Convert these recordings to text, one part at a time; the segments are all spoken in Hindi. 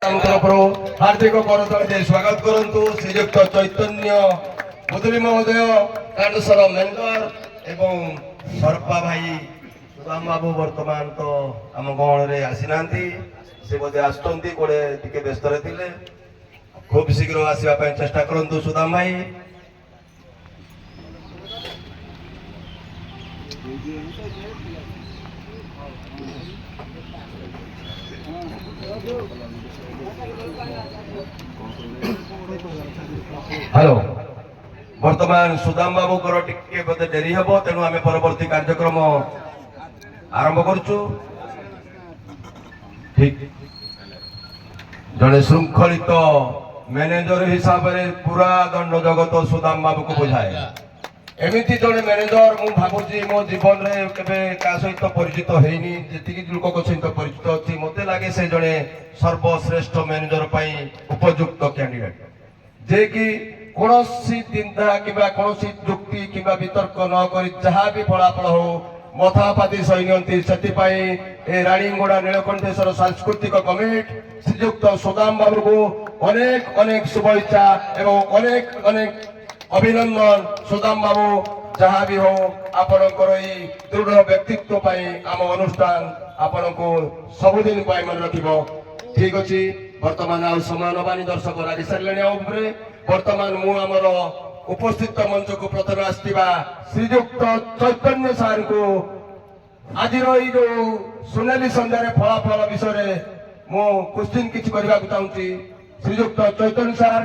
हार्दिक करताली स्वागत करंतु श्रीयुक्त चैतन्य मुदुली महोदय कांडेश्वर मेंबर एवं सरपा भाई सुदाम बाबू वर्तमान तो आम गहण रे आसी नांती से बोधे आसुचंती कोडे टिके व्यस्त रे खूब शीघ्र आसीबा पय चेष्टा करंतु सुदाम भाई। हेलो वर्तमान सुदाम बाबू को टिके बोधे डेरी हम तेणु आम परवर्ती कार्यक्रम आरंभ करुचु। ठीक जड़े श्रृंखलित मैनेजर हिसाब से पूरा दंड जगत सुदाम बाबू को बुझाए एमती जड़े मैनेजर मु भावुची मो जीवन रे केबे का सहित परिचित हेनी जेतिकी लोक सहित परिचित अछि मते लागे से जड़े सर्वश्रेष्ठ मैनेजर पई उपयुक्त कैंडिडेट जे कि कोनोसी चिंता किबा कोनोसी युक्ति किबा वितर्क न करी जहाँ भी फलाफल हो मथापाती सैन्यंती से राणीगुड़ा नीलकंठेश्वर सांस्कृतिक कमिटी श्रीयुक्त सुदाम बाबू को अनेक अनेक शुभेच्छा एवं अनेक अनेक अभिनंदन। सुदाम बाबू जहाँ भी हो आपणकर दृढ़ व्यक्तित्व आम अनुष्ठान आपण को सबुदिन मन रखिब। ठीक अच्छे वर्तमान आ समय नबानी दर्शक लगी सारे वर्तमान मुझर उपस्थित मंच को प्रथम आसवा श्रीयुक्त चैतन्य सार को आज जो सुनेली संध्यार फलाफल विषय मु क्वेश्चन किसी करने को चाहूँगी। श्रीयुक्त चैतन्य सार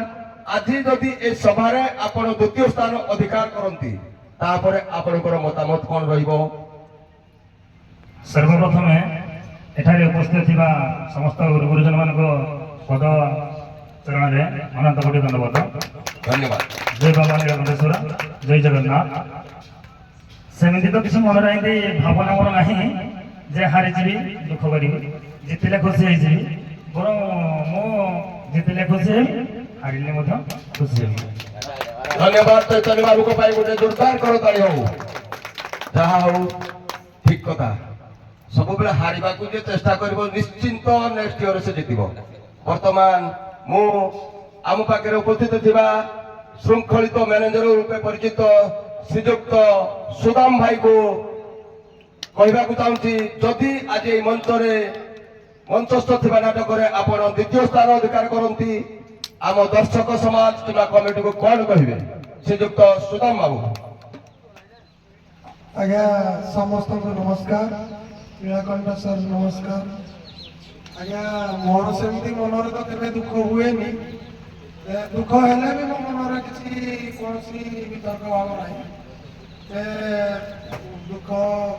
आज जदि ए सभार आपण द्वितीय स्थान अधिकार करती आपणकर मतामत कौन रहिबो? सर्वप्रथम एठारे उपस्थित थिबा समस्त गुरुजन मान पद चरण में अनंत कोटि धन्यवाद। धन्यवाद। जय बाबा नीलकंठेश्वर, जय जगन्नाथ। सेमती तो किसी मन रही भावना मोर ना जे हारी जी दुख करी जितने खुशी होगी बर मु जितने खुशी हारिले खुशी होगी। धन्यवाद चैतन्य बाबू को गोटे जोरदार करताली हो जहा हो ठीक कथा सब बेले हारिबा को जे चेष्टा करिवो निश्चिंत नेक्स्ट ईयर से जितिबो। वर्तमान मु आम पाखे उपस्थित थिबा श्रृंखलित मैनेजर रूपे परिचित श्रीयुक्त सुदाम भाई को कहवा चाहूँगी जदि आज मंचस्थ थिबा नाटक आपण द्वितीय स्थान अधिकार करती आम दर्शक समाज कि कमिटी को कौन कहे? श्रीयुक्त सुदाम बाबू। आज्ञा समस्त को नमस्कार। नीलकंठ सर नमस्कार। आज्ञा मोर सेमती मनर तो केबे दुख हुए दुख हेले भी मो मनर किसी कोनसी वितर्क भाव नहीं दुख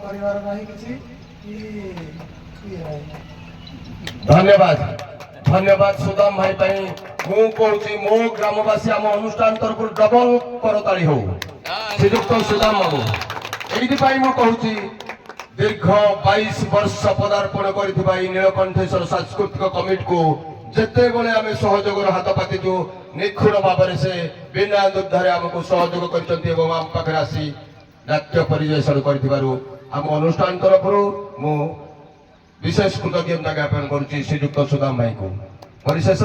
परिवार नहीं किसी धन्यवाद। धन्यवाद सुदाम भाई मु कहूँ मो ग्रामवासी आम अनुष्ठान तरफ डबल करताली हो श्रीयुक्त सुदाम बाबू ये कहूँ दीर्घ 22 वर्ष पदार्पण कर नीलकंठेश्वर सांस्कृतिक कमिटी को जिते बड़े आम सहयोग हाथ पातिचु निखुण भाव से बिना दुर्धारे आमको सहयोग कर आसी नाट्य परिवेशन कर अनुष्ठान तरफ मु विशेष कृतज्ञता ज्ञापन करुच्ची श्रीयुक्त सुदाम भाई को। परिशेष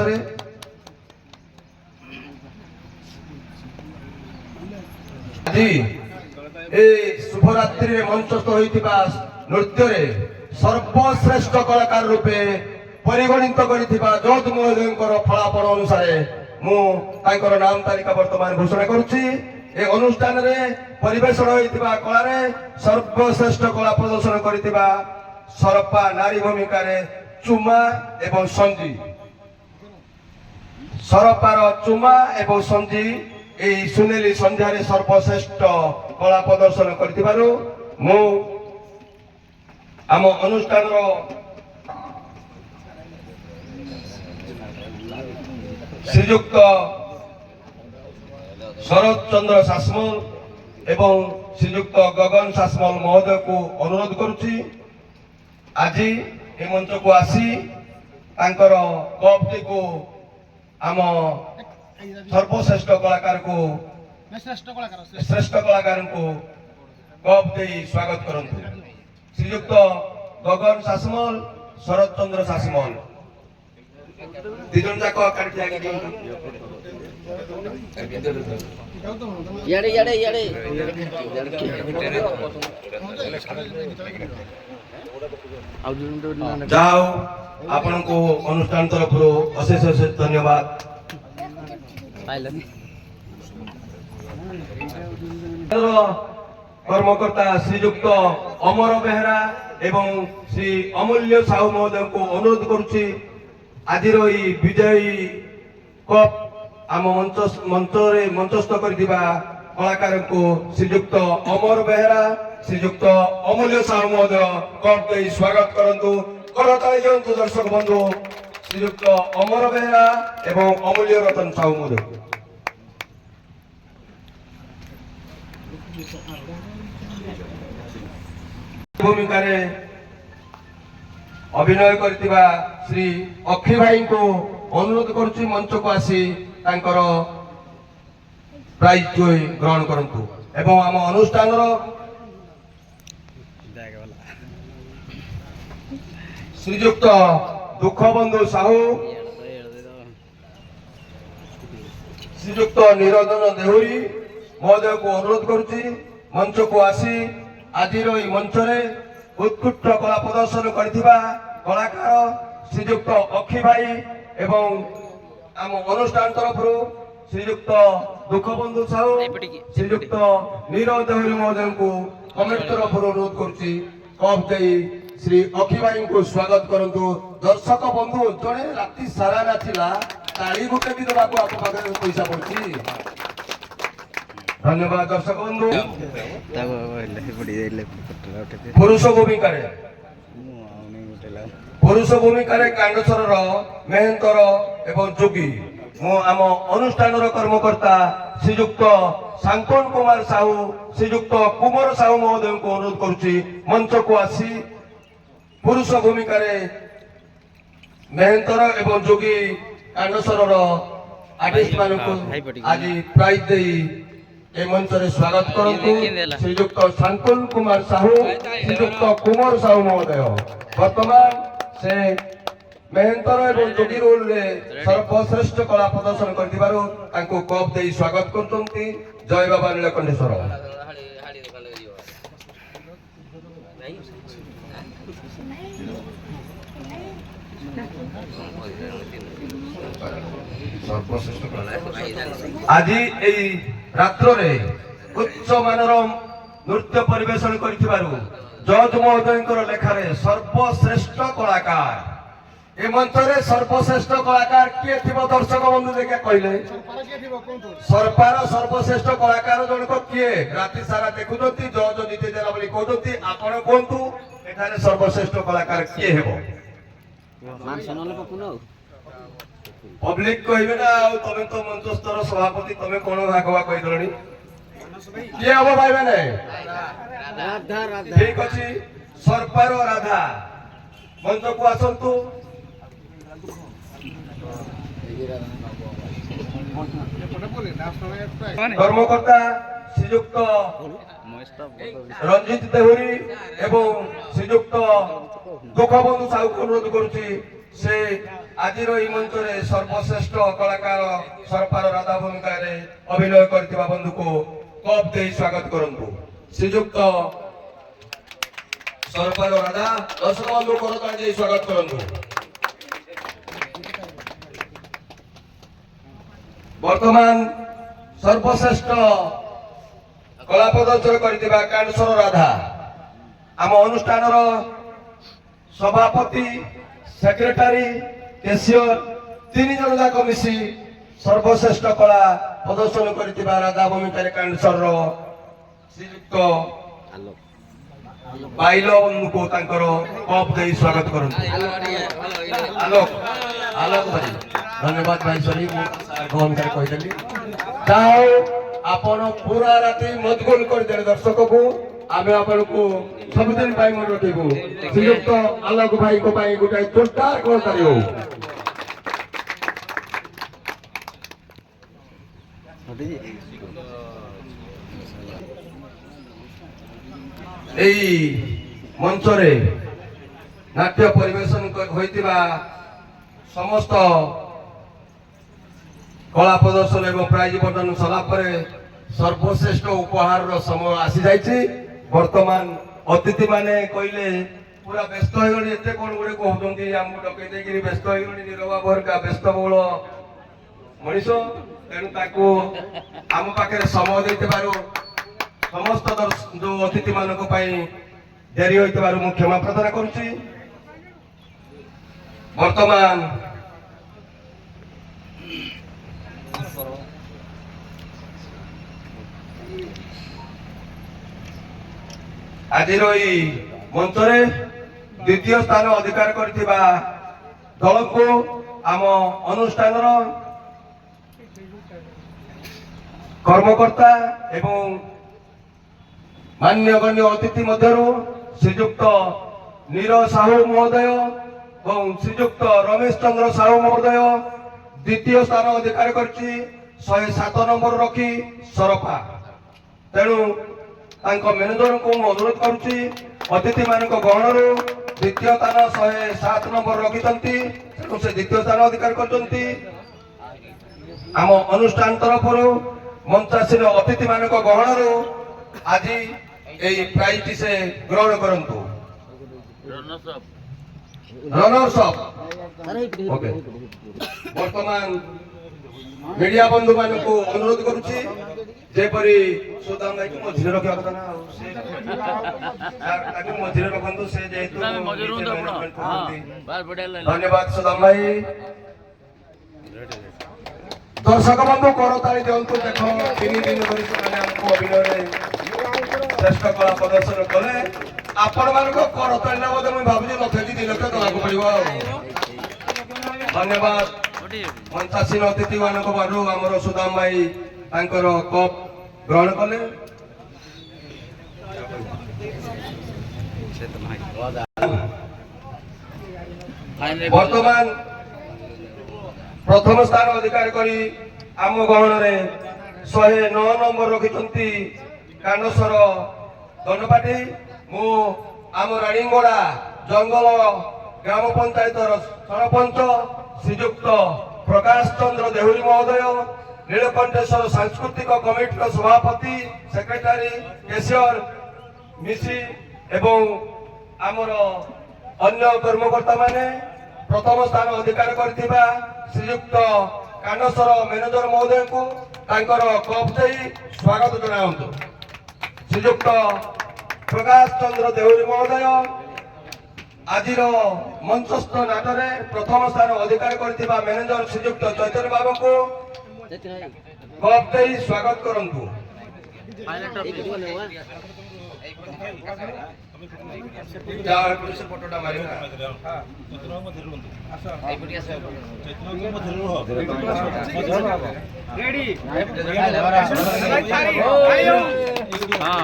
शुभरात्रि मंचस्थ होता नृत्य सर्वश्रेष्ठ कलाकार रूपे परिगणित जोत महोदय फलाफल अनुसार मुझे नाम तालिका वर्तमान घोषणा करुच्ची। ए अनुष्ठान रे परिवेषण होता कलार सर्वश्रेष्ठ कला प्रदर्शन करथिबा सरपा नारी भूमिका चुमा एवं संजी सरपार चुमा एवं संजी यही सुनेली संध्यार सर्वश्रेष्ठ कला प्रदर्शन करथिबारु मु आम अनुष्ठान श्रीयुक्त शरद चंद्र सासमल एवं श्रीयुक्त गगन सासमल महोदय को अनुरोध करुच्ची आज ए मंच को आसी कप टी को आम सर्वश्रेष्ठ कलाकार को श्रेष्ठ कलाकार को कप दे स्वागत करंतु। श्रीयुक्त गगन सासमल, शरद चंद्र सासमल ଦି ଜଣ ଯାକ କାଢି ଆଗେ ଦିଅନ୍ତୁ। ଇଆଡେ ଇଆଡେ ଇଆଡେ ଯାହା ହଉ ଆପଣଙ୍କୁ ଅନୁଷ୍ଠାନ ତରଫରୁ ଅଶେଷ ଅଶେଷ ଧନ୍ୟବାଦ। ପାଇଲନି କର୍ମକର୍ତ୍ତା ଶ୍ରୀଯୁକ୍ତ ଅମର ବେହେରା ଏବଂ ଶ୍ରୀ ଅମୂଲ୍ୟ ସାହୁ ମହୋଦୟଙ୍କୁ ଅନୁରୋଧ କରୁଛି ଆଜିର ଏହି ବିଜୟୀ କପ୍ ଆମ ମଞ୍ଚରେ ମଞ୍ଚସ୍ଥ କରିଥିବା କଳାକାରଙ୍କୁ ଶ୍ରୀଯୁକ୍ତ ଅମର ବେହେରା ଶ୍ରୀଯୁକ୍ତ ଅମୂଲ୍ୟ ସାହୁ ମହୋଦୟ କପ୍ ଦେଇ ସ୍ୱାଗତ କରନ୍ତୁ। କରତାଳି ଦିଅନ୍ତୁ ଦର୍ଶକ ବନ୍ଧୁ ଶ୍ରୀଯୁକ୍ତ ଅମର ବେହେରା ଏବଂ ଅମୂଲ୍ୟ ରତନ ସାହୁ ମହୋଦୟ। ଭୂମିକାରେ ଅଭିନୟ କରିଥିବା ଶ୍ରୀ ଅକ୍ଷି ଭାଇଙ୍କୁ ଅନୁରୋଧ କରୁଛି ମଞ୍ଚକୁ ଆସି ତାଙ୍କର ପ୍ରାଇଜ ଜୟ ଗ୍ରହଣ କରନ୍ତୁ ଏବଂ ଆମ ଅନୁଷ୍ଠାନର ଶ୍ରୀଯୁକ୍ତ ଦୁଃଖବନ୍ଧୁ ସାହୁ ଶ୍ରୀଯୁକ୍ତ ନିରଞ୍ଜନ ଦେହୁରୀ ମହୋଦୟକୁ ଅନୁରୋଧ କରୁଛି ମଞ୍ଚକୁ ଆସି ଆଜିର ଏହି ମଞ୍ଚରେ ଉତ୍କୃଷ୍ଟ କଳା ପ୍ରଦର୍ଶନ କରିଥିବା କଳାକାର ଶ୍ରୀଯୁକ୍ତ ଅକ୍ଷି ଭାଇ ଏବଂ ଆମ ଅନୁଷ୍ଠାନ ତରଫରୁ ଶ୍ରୀଯୁକ୍ତ ଦୁଃଖବନ୍ଧୁ ସାହୁ ଶ୍ରୀଯୁକ୍ତ ନୀରଜ ଦେହୁରୀ ମହୋଦୟଙ୍କୁ କମିଟି ତରଫରୁ ଅନୁରୋଧ କରୁଛି କପ୍ ଦେଇ ଶ୍ରୀ ଅକ୍ଷି ଭାଇଙ୍କୁ ସ୍ୱାଗତ କରନ୍ତୁ। ଦର୍ଶକ ବନ୍ଧୁ ଜଣେ ରାତି ସାରା ନାଚିଲା ତାଳି ଗୋଟେ ବି ଦେବାକୁ ଆପ ପାଖରେ ପଇସା ପଡୁଛି। ଧନ୍ୟବାଦ ଦର୍ଶକ ବନ୍ଧୁ। ପୁରୁଷ ଭୂମିକାରେ କାଣ୍ଡେଶ୍ୱରର ମେହେନ୍ତର ଏବଂ ଯୋଗୀ ମୁଁ ଆମ ଅନୁଷ୍ଠାନର କର୍ମକର୍ତ୍ତା ଶ୍ରୀଯୁକ୍ତ ସାଙ୍କନ କୁମାର ସାହୁ ଶ୍ରୀଯୁକ୍ତ କୁମାର ସାହୁ ମହୋଦୟଙ୍କୁ ଅନୁରୋଧ କରୁଛି ମଞ୍ଚକୁ ଆସି ପୁରୁଷ ଭୂମିକାରେ ମେହେନ୍ତର ଏବଂ ଯୋଗୀ କାଣ୍ଡେଶ୍ୱରର ଆର୍ଟିଷ୍ଟ ମାନଙ୍କୁ ଆଜି ପ୍ରାଇଜ ଦେଇ ଏ ମଞ୍ଚରେ ସ୍ୱାଗତ କରନ୍ତୁ ଶ୍ରୀଯୁକ୍ତ ସାଙ୍କନ କୁମାର ସାହୁ ଶ୍ରୀଯୁକ୍ତ କୁମାର ସାହୁ ମହୋଦୟ। ବର୍ତ୍ତମାନ ସେ ମେହେନ୍ତର ଏବଂ ଯୋଗୀ ରୋଲରେ ସର୍ବଶ୍ରେଷ୍ଠ କଳା ପ୍ରଦର୍ଶନ କରିଥିବାରୁ ତାଙ୍କୁ କପ୍ ଦେଇ ସ୍ୱାଗତ କରୁଛନ୍ତି। ଜୟ ବାବା ନୀଳକଣ୍ଠେଶ୍ୱର। ଆଜି ଏହି ରାତ୍ରରେ ଉଚ୍ଚ ମାନର ନୃତ୍ୟ ପରିବେଷଣ କରିଥିବାରୁ ଜଜ ମହୋଦୟଙ୍କର ଲେଖାରେ ସର୍ବଶ୍ରେଷ୍ଠ କଳାକାର ଏ ମଞ୍ଚରେ ସର୍ବଶ୍ରେଷ୍ଠ କଳାକାର କିଏ ଥିବ ଦର୍ଶକ ବନ୍ଧୁ ଦେଖିଆ କହିଲେ ସରପାର ସର୍ବଶ୍ରେଷ୍ଠ କଳାକାର ଜଣକ କିଏ ରାତି ସାରା ଦେଖୁଛନ୍ତି ଜଜ ଜିତେ ଦେଲା ବୋଲି କହୁଛନ୍ତି ଆପଣ କୁହନ୍ତୁ ଏଠାରେ ସର୍ବଶ୍ରେଷ୍ଠ କଳାକାର କିଏ ହେବ ପବ୍ଲିକ କହିବେ ନା ଆଉ ତମେ ତ ମଞ୍ଚସ୍ଥର ସଭାପତି ତମେ କଣ ଭାଗବା କହିଦେଲଣି କିଏ ହବ ଭାଇମାନେ ଠିକ ଅଛି ସରପାର ରାଧା ମଞ୍ଚକୁ ଆସନ୍ତୁ। କର୍ମକର୍ତ୍ତା ଶ୍ରୀଯୁକ୍ତ ରଞ୍ଜିତ ଦେହୁରୀ ଏବଂ ଶ୍ରୀଯୁକ୍ତ ଦୁଃଖବନ୍ଧୁ ସାହୁକୁ ଅନୁରୋଧ କରୁଛି ସେ ଆଜିର ଏହି ମଞ୍ଚରେ ସର୍ବଶ୍ରେଷ୍ଠ କଳାକାର ସରପାର ରାଧା ଭୂମିକାରେ ଅଭିନୟ କରିଥିବା ବନ୍ଧୁକୁ କପ୍ ଦେଇ ସ୍ୱାଗତ କରନ୍ତୁ। ଶ୍ରୀଯୁକ୍ତ ସରପାର ରାଧା ଦର୍ଶକ ବନ୍ଧୁ କରତାଳି ଦେଇ ସ୍ୱାଗତ କରନ୍ତୁ। ବର୍ତ୍ତମାନ ସର୍ବଶ୍ରେଷ୍ଠ କଳା ପ୍ରଦର୍ଶନ କରିଥିବା କାଣ୍ଡେଶ୍ୱର ରାଧା ଆମ ଅନୁଷ୍ଠାନର ସଭାପତି ସେକ୍ରେଟାରୀ କେସିୟର ତିନି ଜଣ ଯାକ ମିଶି ସର୍ବଶ୍ରେଷ୍ଠ କଳା ପ୍ରଦର୍ଶନ କରିଥିବା ରାଧା ଭୂମିକାରେ କାଣ୍ଡେଶ୍ୱରର ଶ୍ରୀଯୁକ୍ତ ବାଇଲଙ୍କୁ ତାଙ୍କର କପ୍ ଦେଇ ସ୍ୱାଗତ କରନ୍ତୁ। ଆଲୋକ ଭାଇ ଧନ୍ୟବାଦ ଭାଇ ସରି ଭୂମିକାରେ କହିଦେଲି ଯାହା ହଉ ଆପଣ ପୁରା ରାତି ମଜଗୁଲ କରିଦେଲେ ଦର୍ଶକକୁ ଆମେ ଆପଣଙ୍କୁ ସବୁଦିନ ପାଇଁ ମନେ ରଖିବୁ। ଶ୍ରୀଯୁକ୍ତ ଆଲୋକ ଭାଇଙ୍କ ପାଇଁ ଗୋଟାଏ ଜୋରଦାର କରତାଳି ହଉ। এই ମଞ୍ଚରେ ନାଟ୍ୟ ପରିବେଷଣ ହୋଇଥିବା समस्त कला प्रदर्शन एवं प्राइज बंटन सला परे सर्वश्रेष्ठ उपहार समय आसी जाइए। वर्तमान अतिथि माने कहले पूरा व्यस्त हो गली एते कोन गुडे कहउछंती हमको डकै देगिरी व्यस्त हो गली निरवा वर्ग व्यस्त बहुल मनीष तेणु ताकू आम पाखे समय देते पारो समस्त जो अतिथि मानक पई देरी होइतबारु मु क्षमा प्रार्थना करूची। वर्तमान आज मंच रे द्वितीय स्थान अधिकार करथिबा दल को आम अनुष्ठान कर्मकर्ता एवं मान्यगण्य अतिथि मध्यरु श्रीजुक्त नीर साहू महोदय और श्रीजुक्त रमेश चंद्र साहू महोदय द्वितीय स्थान अधिकार करछि 107 नंबर रखी सरपा। तेणु मैनेजर को अनुरोध करुच्ची अतिथि मान गहण द्वितीय स्थान 107 नंबर रखिंट से द्वितीय स्थान अधिकार कर अनुष्ठान तरफ मंचासीन अतिथि मान गहण आज यही प्राइज से ग्रहण करंतु। रनर्स अप ओके वर्तमान मीडिया बंधु मान को अनुरोध करुच्ची जेपरी सुदाम भाई को मझिरे रखा कथा ना से ताकि मझिरे रखंतु से जेतु धन्यवाद सुदाम भाई। दर्शक बंधु करताली दिंतु देख 3 दिन धरी माने हमको अभिनय श्रेष्ठ कला प्रदर्शन कले आपण मान को करताली ना बोले मैं भाबुजी लक्षति 2 लाख टका को पड़िबो। धन्यवाद मंचासीन अतिथि मान को बारु हमर सुदाम भाई तांकर कप ग्रहण कले। वर्तमान प्रथम स्थान अधिकार करी आम गहण 109 नंबर रखिंट कानसर धनपाटी मु आम राणीगड़ा जंगल ग्राम पंचायत सरपंच श्रीजुक्त प्रकाश चंद्र देहुरी महोदय नीलकंठेश्वर सांस्कृतिक कमिटी सभापति सेक्रेटारी केशियर मिसी एवं आमर अन्य कर्मकर्ता माने प्रथम स्थान अधिकार करथिबा श्रीयुक्त कानसर मैनेजर महोदय को तांकर कप दे स्वागत जनाउंतु। श्रीयुक्त प्रकाश चंद्र देहुरी महोदय आजिर मंचस्थ नाटरे प्रथम स्थान अधिकार करथिबा मैनेजर श्रीयुक्त चैतन्य बाबू को कप दे स्वागत करंतु। फोटोटा मारी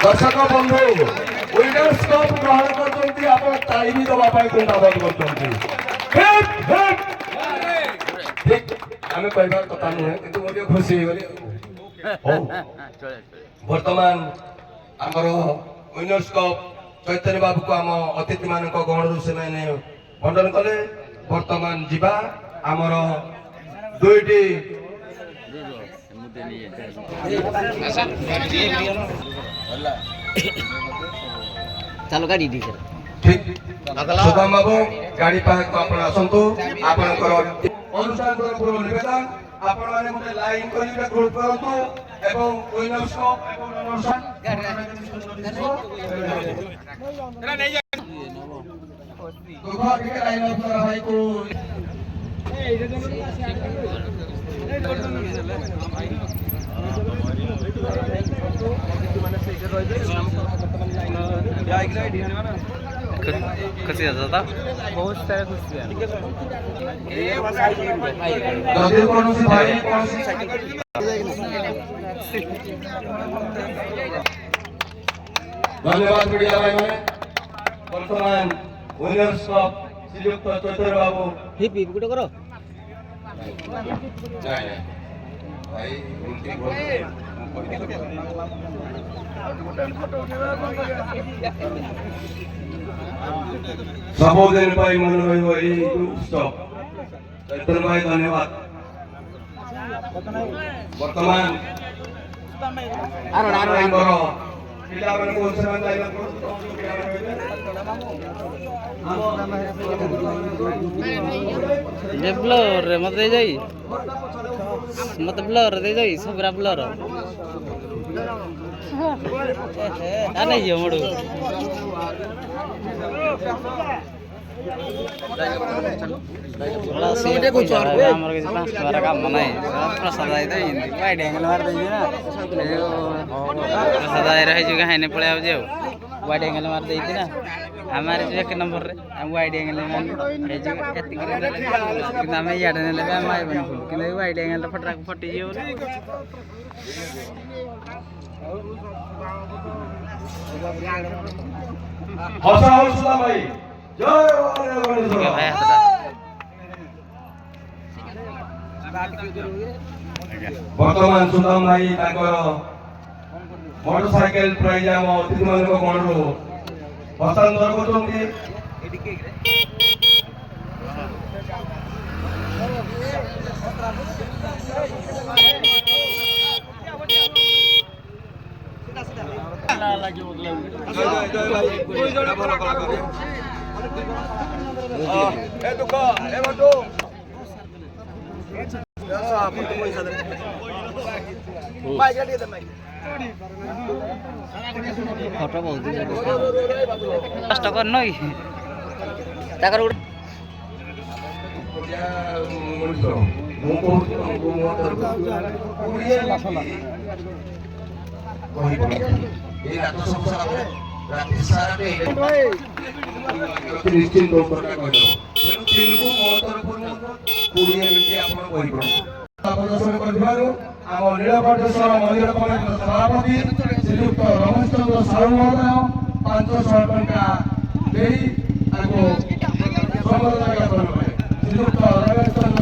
दर्शक बंधु विनर्स कप ग्रहण करछंती आपण ताली भी दबा पाई कुंडाबाद करछंती ठीक आमे कहबार कथा नहीं किंतु मोर खुशी गली वर्तमान आमर विनर्स कप चैतन्य बाबू को आम अतिथि मान गहण से मैंने बंटन कले। वर्तमान जीवा आमर दुईटी चलो गाड़ी दी ठीक सुदाम बाबू गाड़ी पाक को आपण आसंतु आपनकर अनुष्ठान तरफ निवेदन आपण माने गोटे लाइन करी ग्रुप करंतु एवं विनर्स कप एवं लाइन अप करा भाई को खुशी था बहुत सारे खुशी है जदि कोनोसी भाई कोनोसी धन्यवाद मीडिया भाई माने वर्तमान विनर्स कप श्रीयुक्त चैतन्य बाबू हिप हिप गुटे करो नहीं भाई उनकी सबुदिन मन रही उत्सव चैतन्य भाई धन्यवाद वर्तमान ପିଲାମାନଙ୍କୁ ସେମାନେ ଯାଇଲା ବ୍ଲର ରେ ମତେ ଦେଇ ମତେ ବ୍ଲର ଦେଇ ଯାଇ ସବୁରା ବ୍ଲର ନେଇଯିବ ମୋଡୁ ଆମର କିଛି 5 ଟଙ୍କାର କାମ ନାହିଁ ପ୍ରସାଦ ଆଇଡିଆ ମାରି ଦେଇଛି ନା ପ୍ରସାଦ ଆଇର ହେଇଛି କାହିଁକି ପଳେଇ ଆଉଛି ଆଉ ୱାଇଡ୍ ଆଙ୍ଗେଲ ମାରି ଦେଇଛି ନା ଆମେ ମାରିଛୁ 1 ନମ୍ବରରେ ଆମେ ୱାଇଡ୍ ଆଙ୍ଗେଲ ହେଇଛୁ ଏତିକି କିନ୍ତୁ ଆମେ ଇଆଡ଼େ ନେଲେ ବି ଆମେ ମାରିବନି ଫୁଲ କିନ୍ତୁ ୱାଇଡ୍ ଆଙ୍ଗେଲ ଫଟିଯିବ ହସ ହସୁଲା ଭାଇ ଜୟ ଭାଇ ହାତଟା ବର୍ତ୍ତମାନ ସୁଦାମ ଭାଇ ତାଙ୍କର ମୋଟରସାଇକେଲ ପ୍ରାଇଜ ଆମ ଅତିଥିମାନଙ୍କ ଗଣରୁ ହସ୍ତାନ୍ତର କରୁଛନ୍ତି ଫଟୋ ବହୁତ କଷ୍ଟ କରିନ କି ତାଙ୍କର ଗୋଟେ ମୁଁ କହୁଛି ତମକୁ ମୋ ତରଫରୁ এই রাত সংসার করে রাতে সারাতে নিশ্চিন্ত উত্তরটা କହିବ ତେଣୁ ତେଲୁଗୁ ମୋ ତରଫରୁ 20 ମିନିଟ୍ ଆପଣ କହିପାରିବେ ପ୍ରଦର୍ଶନ କରିଥିବାରୁ ଆମ ନୀଳକଣ୍ଠେଶ୍ୱର ମନ୍ଦିର କମିଟିର ସଭାପତି ଶ୍ରୀଯୁକ୍ତ ରମେଶ ଚନ୍ଦ୍ର ସାହୁ ମହୋଦୟ 500 ଟଙ୍କା ଦେଇ ତାଙ୍କୁ ସମ୍ବର୍ଦ୍ଧନା ଜ୍ଞାପନ କଲେ ଶ୍ରୀଯୁକ୍ତ ରମେଶ ଚନ୍ଦ୍ର